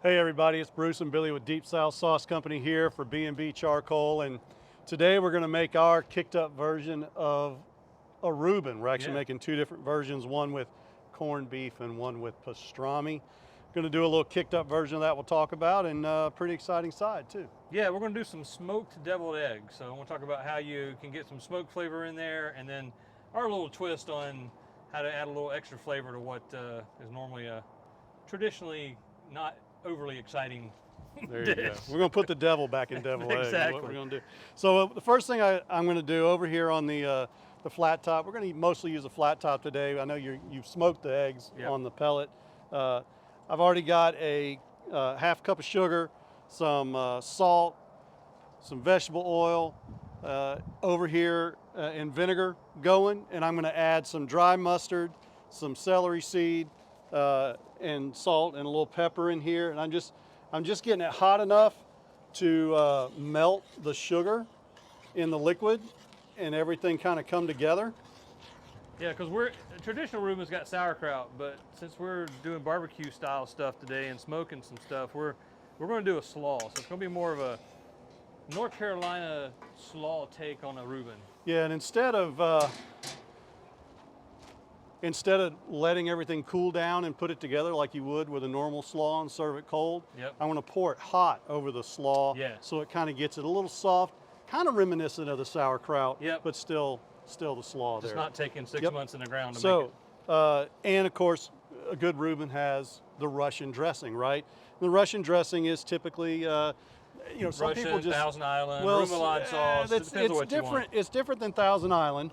Hey everybody, it's Bruce and Billy with Deep South Sauce Company here for B&B Charcoal, and today we're going to make our kicked up version of a Reuben. We're actually making two different versions, one with corned beef and one with pastrami. Going to do a little kicked up version of that we'll talk about, and pretty exciting side too. Yeah, we're going to do some smoked deviled eggs. So we'll talk about how you can get some smoked flavor in there, and then our little twist on how to add a little extra flavor to what is normally a traditionally not overly exciting There dish. you go. We're going to put the devil back in deviled eggs. Exactly. What we're going to do. So the first thing I'm going to do over here on the flat top, we're going to mostly use a flat top today. I know you've smoked the eggs on the pellet. I've already got a half cup of sugar, some salt, some vegetable oil over here and vinegar going, and I'm going to add some dry mustard, some celery seed, and salt and a little pepper in here, and I'm just getting it hot enough to melt the sugar in the liquid and everything kind of come together. Yeah, because traditional Reuben's got sauerkraut, but since we're doing barbecue style stuff today and smoking some stuff, we're going to do a slaw. So it's going to be more of a North Carolina slaw take on a Reuben. Yeah, and instead of letting everything cool down and put it together like you would with a normal slaw and serve it cold, I want to pour it hot over the slaw so it kind of gets it a little soft, kind of reminiscent of the sauerkraut, but still the slaw there. It's not taking 6 months in the ground to make it. And of course, a good Reuben has the Russian dressing, right? The Russian dressing is typically, some Russian, people just Thousand Island, remoulade sauce. It depends on what you want. It's different than Thousand Island.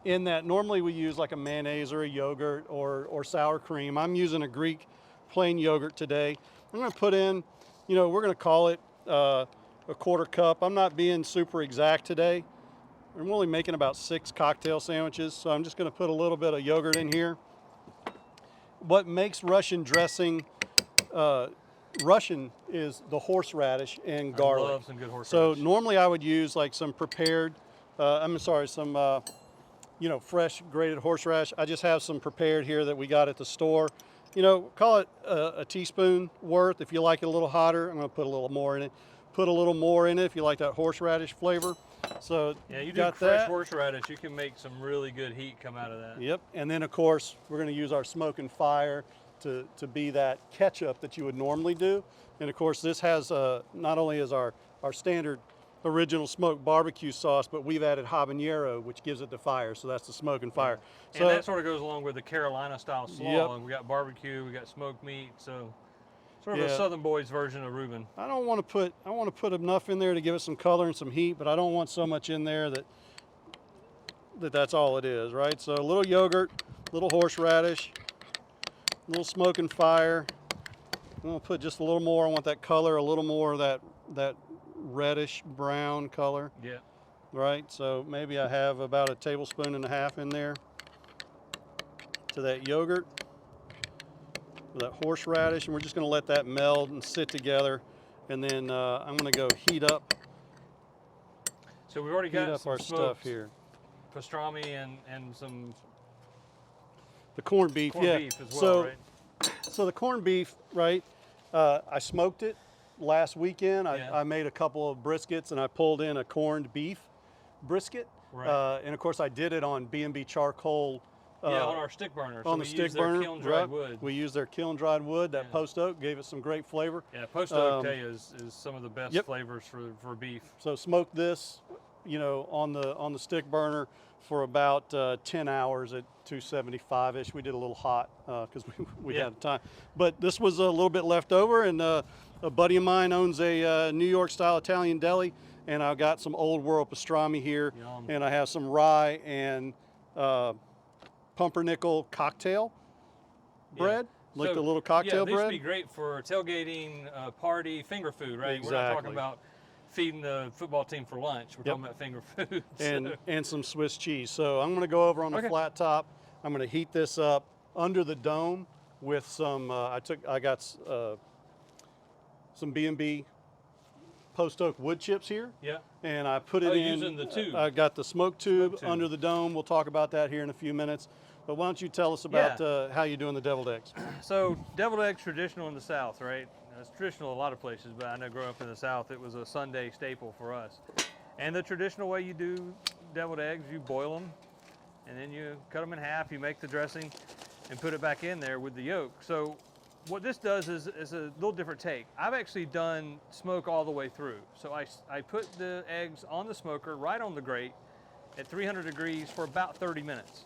In that normally we use like a mayonnaise or a yogurt or sour cream. I'm using a Greek plain yogurt today. I'm going to put in, we're going to call it a quarter cup. I'm not being super exact today. I'm only making about 6 cocktail sandwiches, so I'm just going to put a little bit of yogurt in here. What makes Russian dressing Russian is the horseradish and garlic. I love some good horseradish. So normally I would use like some prepared, some fresh grated horseradish. I just have some prepared here that we got at the store. Call it a teaspoon worth. If you like it a little hotter, I'm going to put a little more in it. Put a little more in it if you like that horseradish flavor. So yeah, you got do fresh that. horseradish, you can make some really good heat come out of that. Yep, and then of course we're going to use our smoke and fire to be that ketchup that you would normally do. And of course this has not only is our standard original smoked barbecue sauce, but we've added habanero, which gives it the fire. So that's the smoke and fire. And that sort of goes along with the Carolina style slaw. We got barbecue, we got smoked meat, so sort of a Southern boys version of Reuben. I want to put enough in there to give it some color and some heat, but I don't want so much in there that's all it is, right? So a little yogurt, a little horseradish, a little smoke and fire. I'm going to put just a little more. I want that color, a little more of that reddish brown color. Yeah. Right, so maybe I have about a tablespoon and a half in there to that yogurt with that horseradish, and we're just going to let that meld and sit together, and then I'm going to go heat up. So we've already got some our stuff here. Pastrami and some the corned beef, beef as well, right? So the corned beef, right? I smoked it last weekend. I made a couple of briskets, and I pulled in a corned beef brisket. Right. And of course, I did it on B&B charcoal. On our stick burner. On the stick burner, kiln dried wood. We used their kiln dried wood. That post oak gave it some great flavor. Yeah, post oak, tell you, is some of the best flavors for beef. So smoked this, on the stick burner for about 10 hours at 275-ish. We did a little hot because we had time. But this was a little bit left over, and a buddy of mine owns a New York style Italian deli, and I've got some old world pastrami here. Yum. And I have some rye and pumpernickel cocktail bread, like the little cocktail bread. Yeah, these would be great for tailgating, party, finger food, right? Exactly. We're not talking about feeding the football team for lunch. We're talking about finger food. And some Swiss cheese. So I'm going to go over on the flat top. I'm going to heat this up under the dome with some. I got some B&B post oak wood chips here. Yeah. And I put it in. Using the tube. I got the smoke tube, Smoke tube. under the dome. We'll talk about that here in a few minutes. But why don't you tell us about how you're doing the deviled eggs? So deviled eggs traditional in the South, right? It's traditional in a lot of places, but I know growing up in the South, it was a Sunday staple for us. And the traditional way you do deviled eggs, you boil them, and then you cut them in half, you make the dressing, and put it back in there with the yolk. So what this does is a little different take. I've actually done smoke all the way through. So I put the eggs on the smoker, right on the grate, at 300 degrees for about 30 minutes.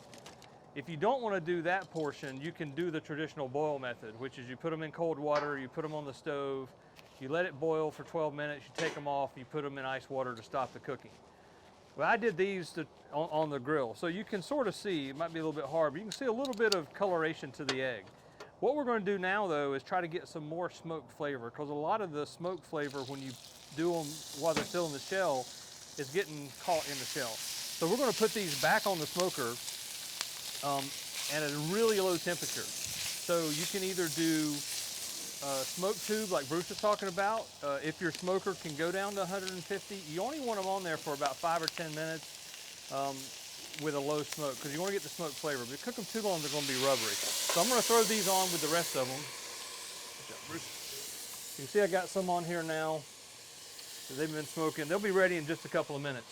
If you don't want to do that portion, you can do the traditional boil method, which is you put them in cold water, you put them on the stove, you let it boil for 12 minutes, you take them off, you put them in ice water to stop the cooking. Well, I did these on the grill, so you can sort of see, it might be a little bit hard, but you can see a little bit of coloration to the egg. What we're going to do now, though, is try to get some more smoked flavor, because a lot of the smoked flavor, when you do them while they're still in the shell, is getting caught in the shell. So we're going to put these back on the smoker at a really low temperature. So you can either do smoke tube like Bruce was talking about. If your smoker can go down to 150, you only want them on there for about 5 or 10 minutes with a low smoke, because you want to get the smoke flavor. But if you cook them too long, they're going to be rubbery. So I'm going to throw these on with the rest of them. Good job, Bruce. You can see I got some on here now. They've been smoking. They'll be ready in just a couple of minutes.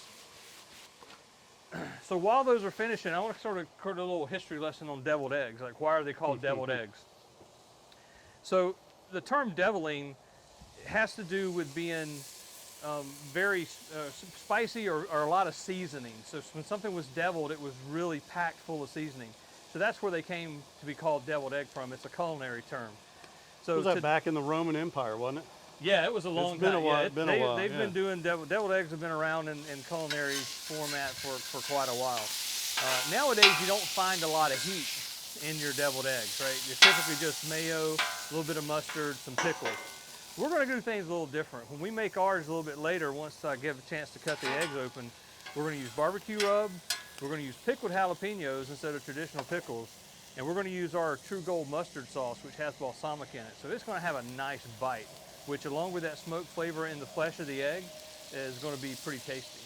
So while those are finishing, I want to sort of create a little history lesson on deviled eggs. Like, why are they called deviled eggs? So the term deviling has to do with being very spicy or a lot of seasoning. So when something was deviled, it was really packed full of seasoning. So that's where they came to be called deviled egg from. It's a culinary term. So Was that back in the Roman Empire, wasn't it? Yeah, it was a long been time. a while, Yeah, they've been doing deviled eggs have been around in culinary format for quite a while. Nowadays, you don't find a lot of heat in your deviled eggs, right? You're typically just mayo, a little bit of mustard, some pickles. We're going to do things a little different. When we make ours a little bit later, once I give a chance to cut the eggs open, we're going to use barbecue rub, we're going to use pickled jalapenos instead of traditional pickles, and we're going to use our True Gold mustard sauce, which has balsamic in it. So it's going to have a nice bite, which along with that smoked flavor in the flesh of the egg is going to be pretty tasty.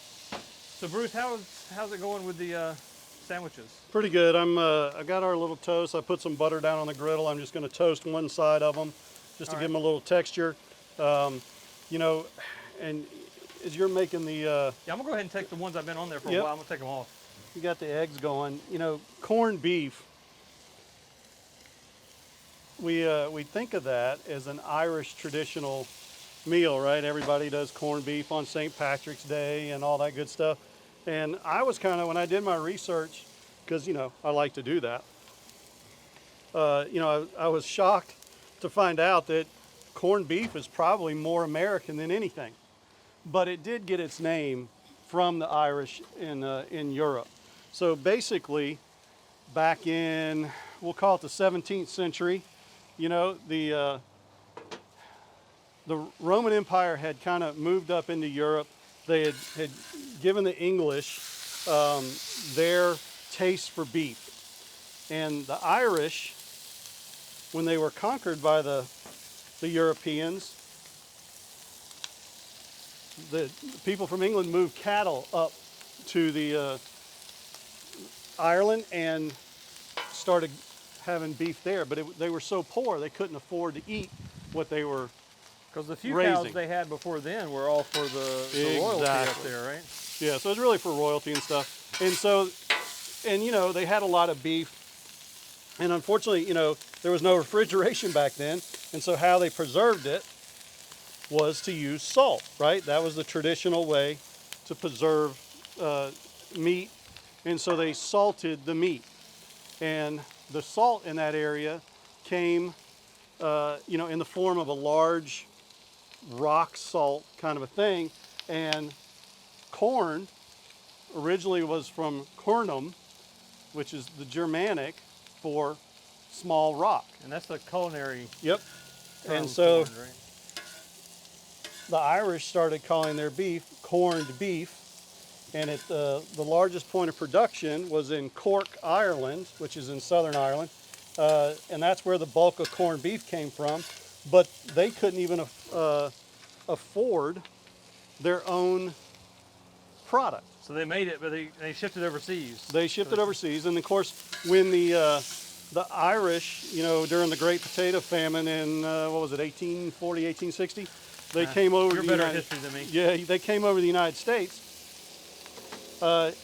So Bruce, how's it going with the sandwiches? Pretty good. I got our little toast. I put some butter down on the griddle. I'm just going to toast one side of them just to give them a little texture. You know, and as you're making the... yeah, I'm going to go ahead and take the ones I've been on there for a while. I'm going to take them off. You got the eggs going. You know, corned beef, we think of that as an Irish traditional meal, right? Everybody does corned beef on St. Patrick's Day and all that good stuff. And I was kind of, when I did my research, because, you know, I like to do that, you know, I was shocked to find out that corned beef is probably more American than anything. But it did get its name from the Irish in Europe. So basically, back in, we'll call it the 17th century, you know, the Roman Empire had kind of moved up into Europe. They had given the English their taste for beef. And the Irish, when they were conquered by the Europeans, the people from England moved cattle up to the Ireland and started having beef there. But they were so poor they couldn't afford to eat what they were Because the few raising. cows they had before then were all for the royalty up there, right? Yeah, so it's really for royalty and stuff. And so, and you know, they had a lot of beef. And unfortunately, you know, there was no refrigeration back then. And so how they preserved it was to use salt, right? That was the traditional way to preserve meat. And so they salted the meat. And the salt in that area came, you know, in the form of a large rock salt kind of a thing. And corn originally was from cornum, which is the Germanic for small rock. And that's the culinary Yep. term. And so corn, right? the Irish started calling their beef corned beef. And the largest point of production was in Cork, Ireland, which is in Southern Ireland. And that's where the bulk of corned beef came from. But they couldn't even afford their own product. So they made it, but they shipped it overseas. They shipped it overseas, and of course, when the Irish, during the Great Potato Famine in what was it, 1840, 1860, they came over. You're the better at United, history than me. Yeah, they came over to the United States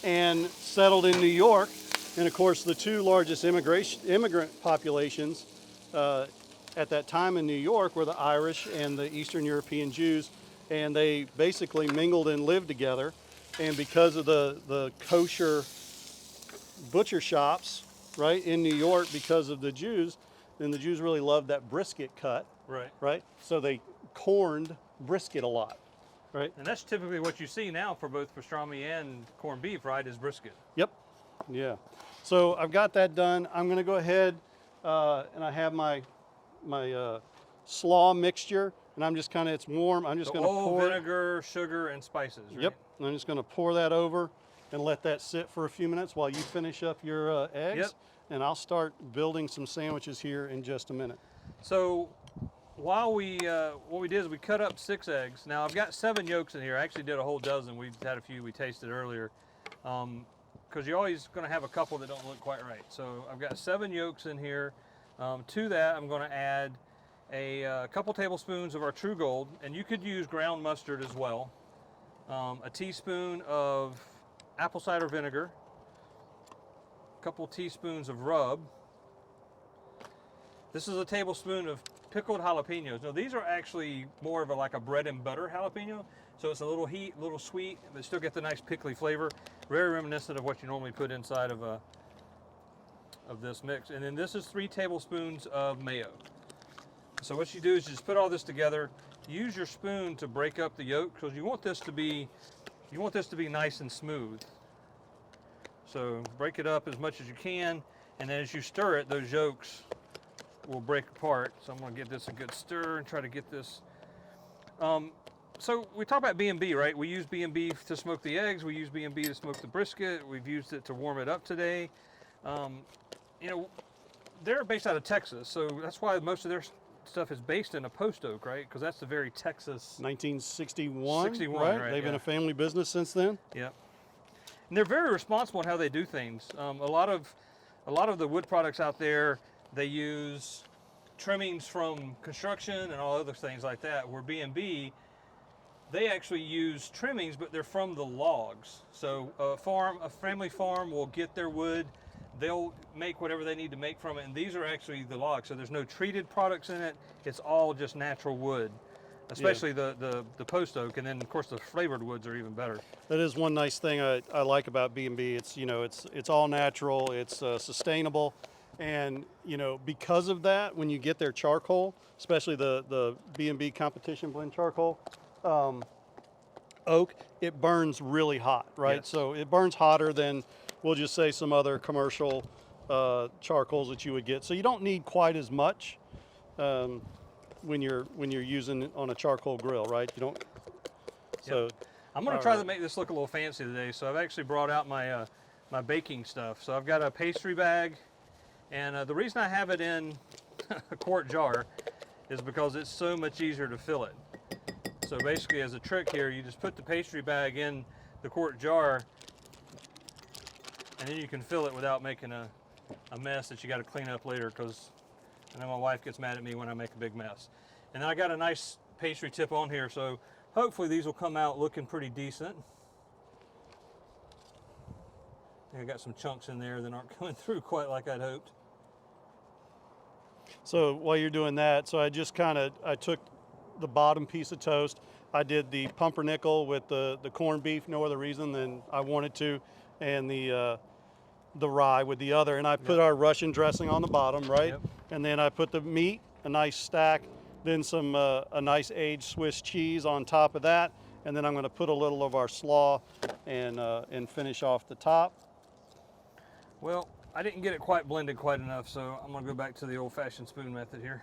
and settled in New York, and of course, the two largest immigrant populations at that time in New York were the Irish and the Eastern European Jews, and they basically mingled and lived together. And because of the kosher butcher shops, right, in New York, because of the Jews, then the Jews really loved that brisket cut, right? So they corned brisket a lot, right? And that's typically what you see now for both pastrami and corned beef, right, is brisket. Yep, yeah. So I've got that done. I'm gonna go ahead and I have my slaw mixture, and I'm just kind of, it's warm, I'm just So gonna oil, pour it. vinegar, sugar, and spices, right? Yep, I'm just gonna pour that over and let that sit for a few minutes while you finish up your eggs. Yep. And I'll start building some sandwiches here in just a minute. So while what we did is we cut up 6 eggs. Now I've got 7 yolks in here. I actually did a whole dozen. We've had a few we tasted earlier. Because you're always gonna have a couple that don't look quite right. So I've got 7 yolks in here. To that, I'm gonna add a couple tablespoons of our True Gold, and you could use ground mustard as well. A teaspoon of apple cider vinegar, a couple teaspoons of rub. This is a tablespoon of pickled jalapenos. Now these are actually more of like a bread and butter jalapeno, so it's a little heat, a little sweet, but still get the nice pickly flavor. Very reminiscent of what you normally put inside of this mix. And then this is 3 tablespoons of mayo. So what you do is just put all this together. Use your spoon to break up the yolk, because you want this to be nice and smooth. So break it up as much as you can, and then as you stir it, those yolks will break apart. So I'm going to give this a good stir and try to get this. So we talk about B&B, right? We use B&B to smoke the eggs. We use B&B to smoke the brisket. We've used it to warm it up today. They're based out of Texas, so that's why most of their stuff is based in a post oak, right? Because that's the very Texas. 1961, 61, right? They've been a family business since then. Yeah. And they're very responsible in how they do things. A lot of the wood products out there, they use trimmings from construction and all other things like that. Where B&B, they actually use trimmings, but they're from the logs. So a family farm will get their wood, they'll make whatever they need to make from it, and these are actually the logs. So there's no treated products in it. It's all just natural wood. Especially the post oak, and then of course the flavored woods are even better. That is one nice thing I like about B&B. It's it's all natural, it's sustainable, and because of that, when you get their charcoal, especially the B&B competition blend charcoal, oak, it burns really hot, right? Yes. So it burns hotter than, we'll just say, some other commercial charcoals that you would get. So you don't need quite as much. When you're using it on a charcoal grill, right? You don't. So Yep. I'm going to try to make this look a little fancy today. So I've actually brought out my my baking stuff. So I've got a pastry bag, and the reason I have it in a quart jar is because it's so much easier to fill it. So basically, as a trick here, you just put the pastry bag in the quart jar, and then you can fill it without making a mess that you got to clean up later, because I know my wife gets mad at me when I make a big mess. And then I got a nice pastry tip on here, so hopefully these will come out looking pretty decent. I got some chunks in there that aren't coming through quite like I'd hoped. So while you're doing that, so I just I took the bottom piece of toast. I did the pumpernickel with the corned beef, no other reason than I wanted to, and the rye with the other, and I put our Russian dressing on the bottom, right? Yep. And then I put the meat, a nice stack, then some a nice aged Swiss cheese on top of that, and then I'm going to put a little of our slaw and finish off the top. Well, I didn't get it quite blended quite enough, so I'm going to go back to the old-fashioned spoon method here.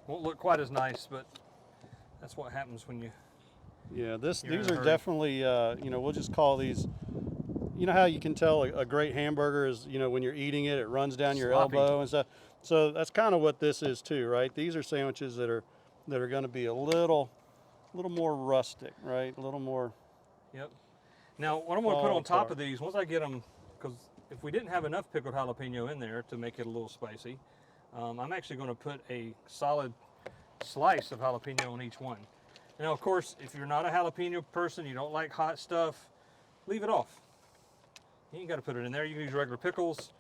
Won't look quite as nice, but that's what happens when you. Yeah, these in a are hurry. definitely we'll just call these. You know how you can tell a great hamburger is, when you're eating it, it runs down your Sloppy. elbow and stuff. So that's kind of what this is too, right? These are sandwiches that are going to be a little little more rustic, right? A little more. Yep. Now, what I'm going to put Fall on top apart. of these, once I get them, because if we didn't have enough pickled jalapeno in there to make it a little spicy, I'm actually going to put a solid slice of jalapeno on each one. Now, of course, if you're not a jalapeno person, you don't like hot stuff, leave it off. You ain't got to put it in there. You can use regular pickles.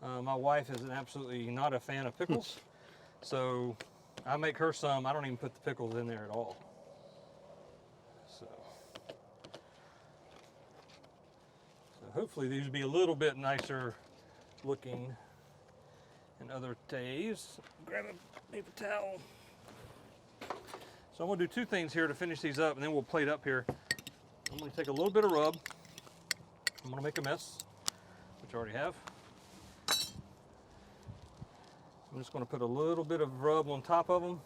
My wife is absolutely not a fan of pickles, so I make her some. I don't even put the pickles in there at all. So hopefully these will be a little bit nicer looking than other days. Grab a paper towel. So I'm going to do two things here to finish these up, and then we'll plate up here. I'm going to take a little bit of rub. I'm going to make a mess, which I already have. I'm just going to put a little bit of rub on top of them,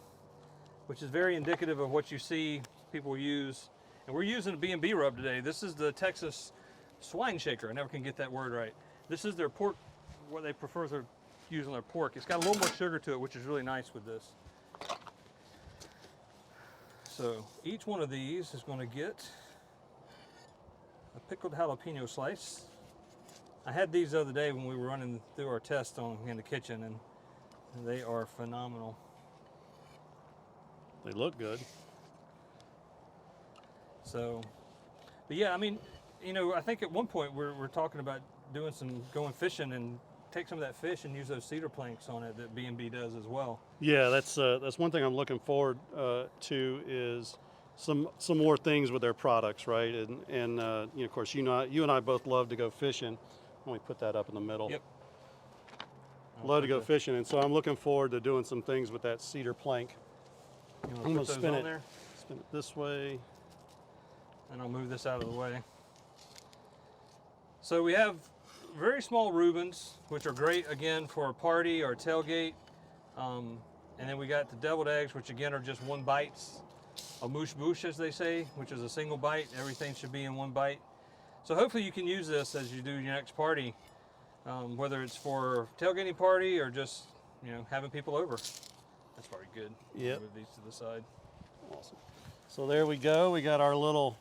which is very indicative of what you see people use. And we're using a B&B rub today. This is the Texas swine shaker. I never can get that word right. This is their pork, what they prefer to use on their pork. It's got a little more sugar to it, which is really nice with this. So each one of these is going to get a pickled jalapeno slice. I had these the other day when we were running through our test in the kitchen, and they are phenomenal. They look good. So, but yeah, I mean, you know, I think at one point we're talking about going fishing and take some of that fish and use those cedar planks on it that B&B does as well. Yeah, that's one thing I'm looking forward to is some more things with their products, right? And you know, of course, you and I both love to go fishing. Let me put that up in the middle. Yep. Love to go fishing, and so I'm looking forward to doing some things with that cedar plank. You I'm want gonna to put spin those on it. there, Spin it this way. and I'll move this out of the way. So we have very small Rubens, which are great again for a party or a tailgate. And then we got the deviled eggs, which again are just one bites. A mouche bouche, as they say, which is a single bite. Everything should be in one bite. So hopefully you can use this as you do your next party, whether it's for tailgating party or just, you know, having people over. That's probably good. Yep. Move these to the side. Awesome. So there we go. We got our little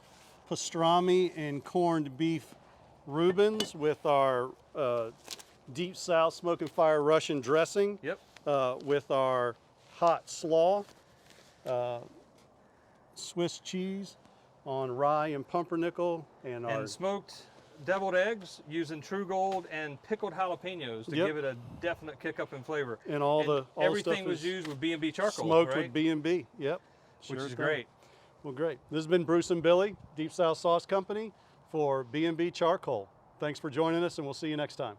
pastrami and corned beef Rubens with our deep south smoke and fire Russian dressing. Yep. With our hot slaw, Swiss cheese on rye and pumpernickel, and our smoked deviled eggs using True Gold and pickled jalapenos to Yep. give it a definite kick up in flavor. and all the everything stuff was is used with B&B charcoal, smoked right? with B&B. Yep. Which Sure is thing. great. Well, great. This has been Bruce and Billy, Deep South Sauce Company, for B&B Charcoal. Thanks for joining us, and we'll see you next time.